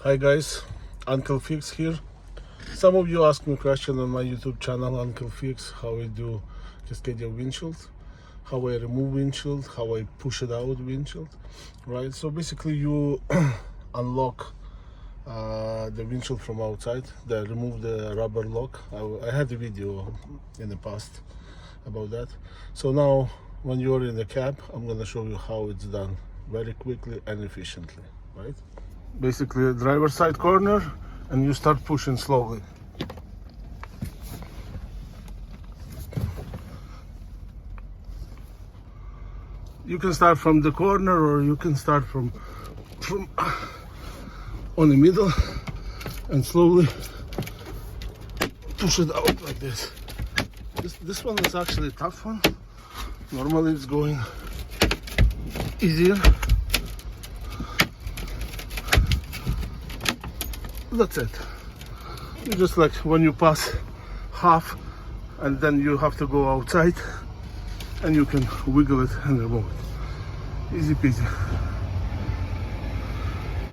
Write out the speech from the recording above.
Hi guys, Uncle Fix here. Some of you ask me question on my YouTube channel, Uncle Fix, how I do Cascadia windshield, how I remove windshield, how I push it out windshield, right? So basically you unlock the windshield from outside, remove the rubber lock. I had a video in the past about that. So now when you're in the cab, I'm gonna show you how it's done very quickly and efficiently, right? Basically a driver's side corner, and you start pushing slowly. You can start from the corner, or you can start from on the middle and slowly push it out like this. This one is actually a tough one. Normally it's going easier. That's it. You just like when you pass half and then you have to go outside and you can wiggle it and remove it. Easy peasy.